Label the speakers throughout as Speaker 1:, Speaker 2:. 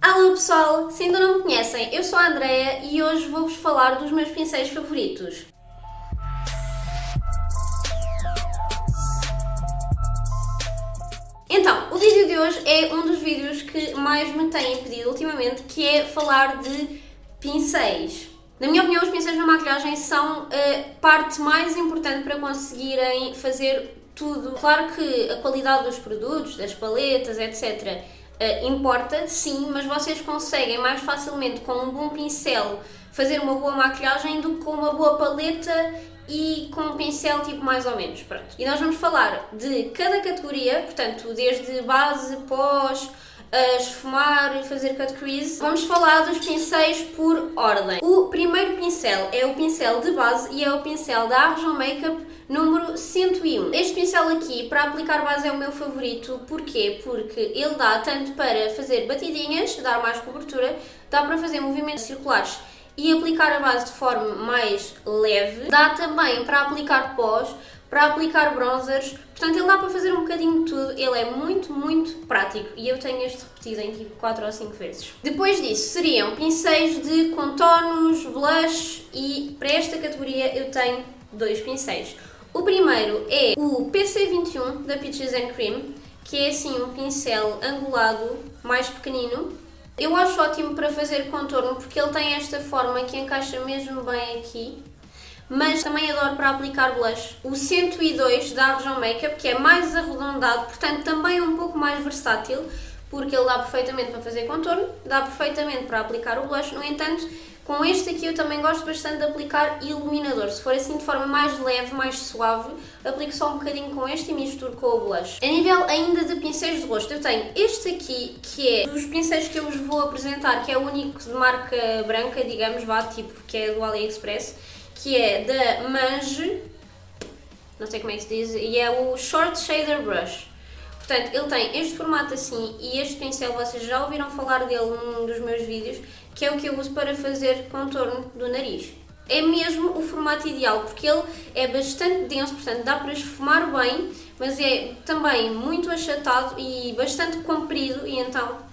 Speaker 1: Alô pessoal, se ainda não me conhecem, eu sou a Andreia e hoje vou-vos falar dos meus pincéis favoritos. Então, o vídeo de hoje é um dos vídeos que mais me têm pedido ultimamente, que é falar de pincéis. Na minha opinião, os pincéis na maquilhagem são a parte mais importante para conseguirem fazer tudo. Claro que a qualidade dos produtos, das paletas, etc. Importa, sim, mas vocês conseguem mais facilmente com um bom pincel fazer uma boa maquilhagem do que com uma boa paleta e com um pincel tipo mais ou menos, pronto. E nós vamos falar de cada categoria, portanto, desde base, pós, esfumar, fazer cut crease. Vamos falar dos pincéis por ordem. O primeiro pincel é o pincel de base e é o pincel da Arjão Makeup número 101. Este pincel aqui, para aplicar base, é o meu favorito. Porquê? Porque ele dá tanto para fazer batidinhas, dar mais cobertura, dá para fazer movimentos circulares e aplicar a base de forma mais leve. Dá também para aplicar pós, para aplicar bronzers, portanto ele dá para fazer um bocadinho de tudo, ele é muito prático e eu tenho este repetido em tipo 4 ou 5 vezes. Depois disso seriam pincéis de contornos, blush e para esta categoria eu tenho dois pincéis. O primeiro é o PC21 da Peaches & Cream, que é assim um pincel angulado, mais pequenino. Eu acho ótimo para fazer contorno porque ele tem esta forma que encaixa mesmo bem aqui, mas também adoro para aplicar blush. O 102 da Arjão Makeup, que é mais arredondado, portanto também é um pouco mais versátil, porque ele dá perfeitamente para fazer contorno, dá perfeitamente para aplicar o blush. No entanto, com este aqui eu também gosto bastante de aplicar iluminador. Se for assim de forma mais leve, mais suave, aplico só um bocadinho com este e misturo com o blush. A nível ainda de pincéis de rosto, eu tenho este aqui, que é dos pincéis que eu vos vou apresentar, que é o único de marca branca, digamos, vá, tipo, que é do AliExpress, que é da Mange, não sei como é que se diz, e é o Short Shader Brush. Portanto, ele tem este formato assim e este pincel, vocês já ouviram falar dele num dos meus vídeos, que é o que eu uso para fazer contorno do nariz. É mesmo o formato ideal, porque ele é bastante denso, portanto dá para esfumar bem, mas é também muito achatado e bastante comprido, e então...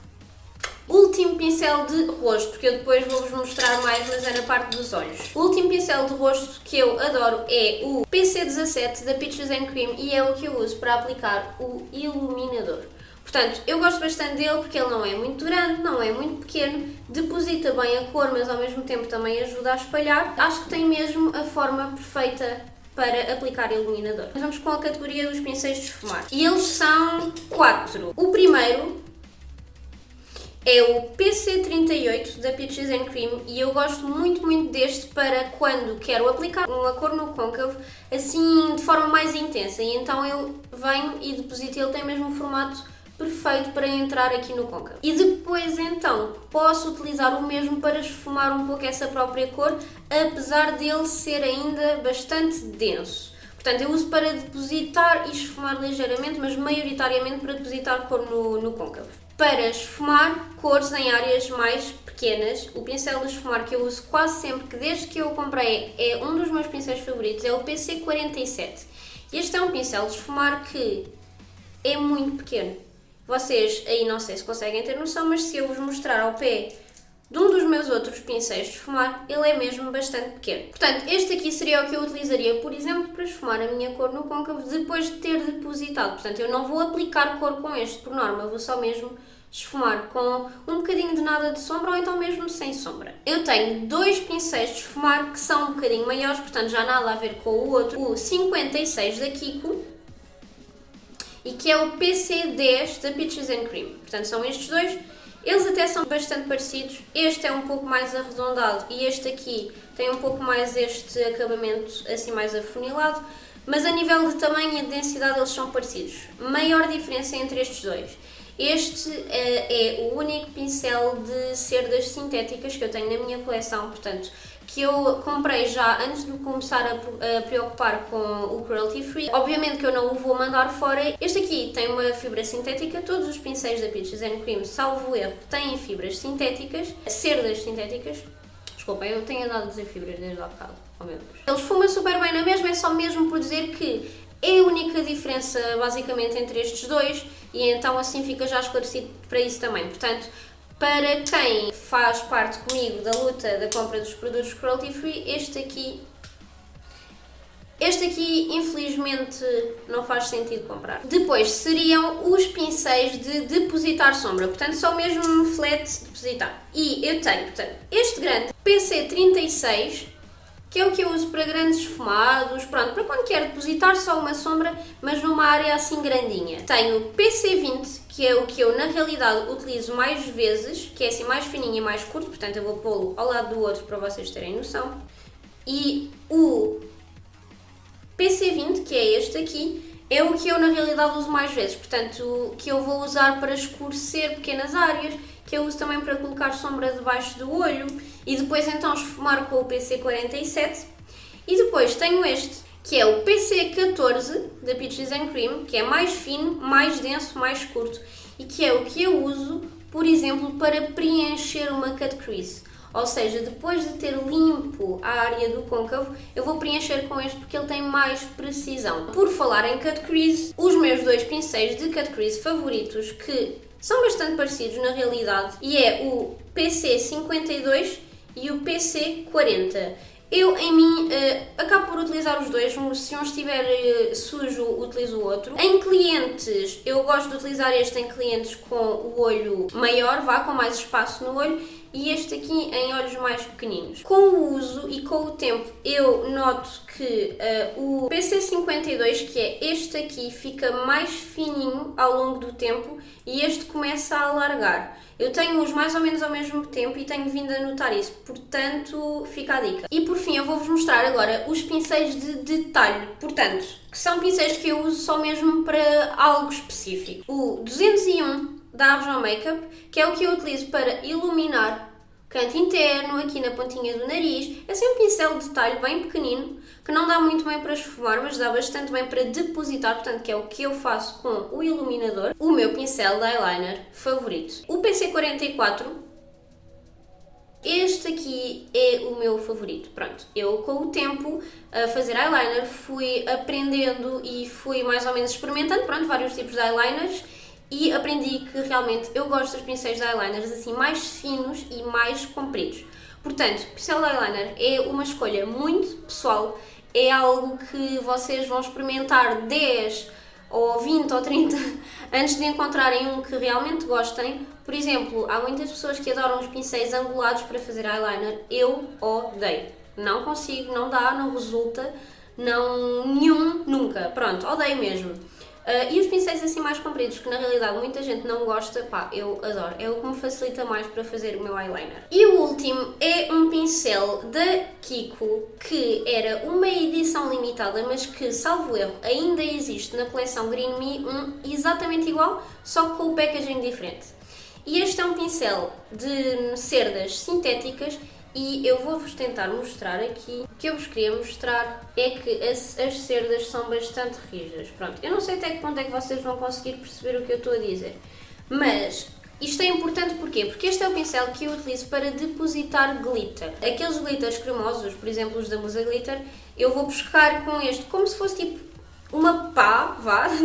Speaker 1: Último pincel de rosto, porque eu depois vou-vos mostrar mais, mas é na parte dos olhos. O último pincel de rosto que eu adoro é o PC17 da Peaches & Cream e é o que eu uso para aplicar o iluminador. Portanto, eu gosto bastante dele porque ele não é muito grande, não é muito pequeno, deposita bem a cor, mas ao mesmo tempo também ajuda a espalhar. Acho que tem mesmo a forma perfeita para aplicar iluminador. Vamos com a categoria dos pincéis de esfumar. E eles são 4. O primeiro é o PC38 da Peaches & Cream e eu gosto muito deste para quando quero aplicar uma cor no côncavo assim de forma mais intensa, e então eu venho e deposito. Ele tem mesmo um formato perfeito para entrar aqui no côncavo. E depois então posso utilizar o mesmo para esfumar um pouco essa própria cor, apesar dele ser ainda bastante denso. Portanto, eu uso para depositar e esfumar ligeiramente, mas maioritariamente para depositar cor no côncavo. Para esfumar cores em áreas mais pequenas, o pincel de esfumar que eu uso quase sempre, que desde que eu comprei é um dos meus pincéis favoritos, é o PC47. Este é um pincel de esfumar que é muito pequeno. Vocês aí não sei se conseguem ter noção, mas se eu vos mostrar ao pé de um dos meus outros pincéis de esfumar, ele é mesmo bastante pequeno. Portanto, este aqui seria o que eu utilizaria, por exemplo, para esfumar a minha cor no côncavo depois de ter depositado. Portanto, eu não vou aplicar cor com este, por norma, vou só mesmo esfumar com um bocadinho de nada de sombra ou então mesmo sem sombra. Eu tenho dois pincéis de esfumar que são um bocadinho maiores, portanto já nada a ver com o outro. O 56 da Kiko e que é o PC10 da Peaches & Cream. Portanto, são estes dois. Eles até são bastante parecidos. Este é um pouco mais arredondado e este aqui tem um pouco mais este acabamento assim mais afunilado, mas a nível de tamanho e de densidade eles são parecidos. Maior diferença entre estes dois. Este é o único pincel de cerdas sintéticas que eu tenho na minha coleção, portanto, que eu comprei já antes de começar a preocupar com o cruelty free. Obviamente que eu não o vou mandar fora. Este aqui tem uma fibra sintética, todos os pincéis da Peaches & Cream, salvo erro, têm fibras sintéticas, cerdas sintéticas. Desculpem, eu tenho andado a dizer fibras desde há bocado, oh meu Deus. Ele esfuma super bem na mesma, é só mesmo por dizer que é a única diferença basicamente entre estes dois, e então assim fica já esclarecido para isso também. Portanto, Para quem faz parte comigo da luta da compra dos produtos cruelty free, este aqui infelizmente não faz sentido comprar. Depois seriam os pincéis de depositar sombra, portanto só mesmo um flat depositar. E eu tenho, portanto, este grande PC36, que é o que eu uso para grandes esfumados, pronto, para quando quero depositar só uma sombra, mas numa área assim grandinha. Tenho o PC20, que é o que eu na realidade utilizo mais vezes, que é assim mais fininho e mais curto, portanto eu vou pô-lo ao lado do outro para vocês terem noção. E o PC20, que é este aqui, é o que eu na realidade uso mais vezes, portanto, que eu vou usar para escurecer pequenas áreas, que eu uso também para colocar sombra debaixo do olho e depois então esfumar com o PC47. E depois tenho este, que é o PC14 da Peaches and Cream, que é mais fino, mais denso, mais curto e que é o que eu uso, por exemplo, para preencher uma cut crease. Ou seja, depois de ter limpo a área do côncavo, eu vou preencher com este porque ele tem mais precisão. Por falar em cut crease, os meus dois pincéis de cut crease favoritos, que são bastante parecidos na realidade, e é o PC52 e o PC40. Eu, em mim, acabo por utilizar os dois, se um estiver sujo, utilizo o outro. Em clientes, eu gosto de utilizar este em clientes com o olho maior, com mais espaço no olho, e este aqui em olhos mais pequeninos. Com o uso e com o tempo, eu noto que o PC52, que é este aqui, fica mais fininho ao longo do tempo e este começa a alargar. Eu tenho-os mais ou menos ao mesmo tempo e tenho vindo a notar isso, portanto fica a dica. E por fim eu vou-vos mostrar agora os pincéis de detalhe, portanto, que são pincéis que eu uso só mesmo para algo específico. O 201 da Arjão Makeup, que é o que eu utilizo para iluminar o canto interno, aqui na pontinha do nariz. É assim um pincel de detalhe bem pequenino, que não dá muito bem para esfumar, mas dá bastante bem para depositar, portanto que é o que eu faço com o iluminador. O meu pincel de eyeliner favorito. O PC44, este aqui é o meu favorito. Pronto, eu com o tempo a fazer eyeliner fui aprendendo e fui mais ou menos experimentando, pronto, vários tipos de eyeliners. E aprendi que realmente eu gosto dos pincéis de eyeliners assim mais finos e mais compridos. Portanto, pincel de eyeliner é uma escolha muito pessoal, é algo que vocês vão experimentar 10 ou 20 ou 30 antes de encontrarem um que realmente gostem. Por exemplo, há muitas pessoas que adoram os pincéis angulados para fazer eyeliner, eu odeio. Não consigo, não dá, não resulta, nenhum, nunca. Pronto, odeio mesmo. E os pincéis assim mais compridos, que na realidade muita gente não gosta, eu adoro. É o que me facilita mais para fazer o meu eyeliner. E o último é um pincel da Kiko, que era uma edição limitada, mas que, salvo erro, ainda existe na coleção Green Me, um exatamente igual, só com o packaging diferente. E este é um pincel de cerdas sintéticas. E eu vou-vos tentar mostrar aqui. O que eu vos queria mostrar é que as cerdas são bastante rijas. Pronto, eu não sei até que ponto é que vocês vão conseguir perceber o que eu estou a dizer. Mas isto é importante porquê? Porque este é o pincel que eu utilizo para depositar glitter. Aqueles glitters cremosos, por exemplo os da Musa Glitter, eu vou buscar com este como se fosse tipo uma pá,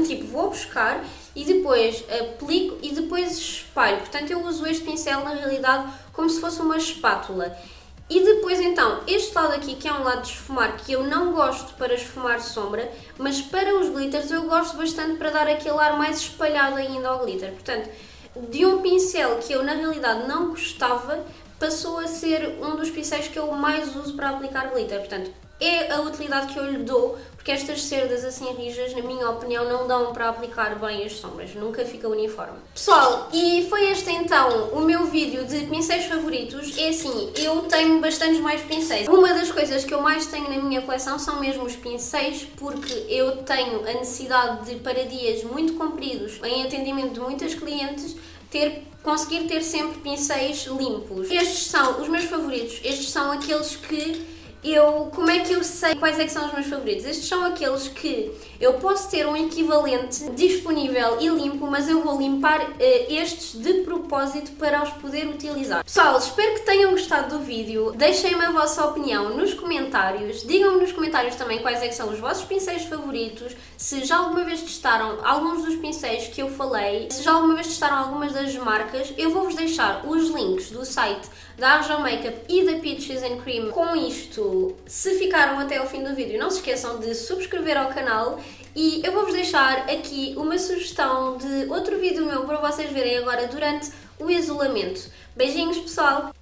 Speaker 1: tipo vou buscar e depois aplico e depois espalho. Portanto eu uso este pincel na realidade como se fosse uma espátula. E depois então, este lado aqui que é um lado de esfumar, que eu não gosto para esfumar sombra, mas para os glitters eu gosto bastante para dar aquele ar mais espalhado ainda ao glitter. Portanto, de um pincel que eu na realidade não gostava, passou a ser um dos pincéis que eu mais uso para aplicar glitter. Portanto, é a utilidade que eu lhe dou, porque estas cerdas assim rijas, na minha opinião, não dão para aplicar bem as sombras, nunca fica uniforme. Pessoal, e foi este então o meu vídeo de pincéis favoritos. É assim, eu tenho bastantes mais pincéis. Uma das coisas que eu mais tenho na minha coleção são mesmo os pincéis, porque eu tenho a necessidade de, para dias muito compridos, em atendimento de muitas clientes, conseguir ter sempre pincéis limpos. Estes são os meus favoritos, estes são aqueles que como é que eu sei quais é que são os meus favoritos? Estes são aqueles que eu posso ter um equivalente disponível e limpo, mas eu vou limpar estes de propósito para os poder utilizar. Pessoal, espero que tenham gostado do vídeo. Deixem-me a vossa opinião nos comentários. Digam-me nos comentários também quais é que são os vossos pincéis favoritos, se já alguma vez testaram alguns dos pincéis que eu falei, se já alguma vez testaram algumas das marcas. Eu vou-vos deixar os links do site da Arjão Makeup e da Peaches and Cream. Com isto, se ficaram até ao fim do vídeo, não se esqueçam de subscrever ao canal e eu vou-vos deixar aqui uma sugestão de outro vídeo meu para vocês verem agora durante o isolamento. Beijinhos, pessoal!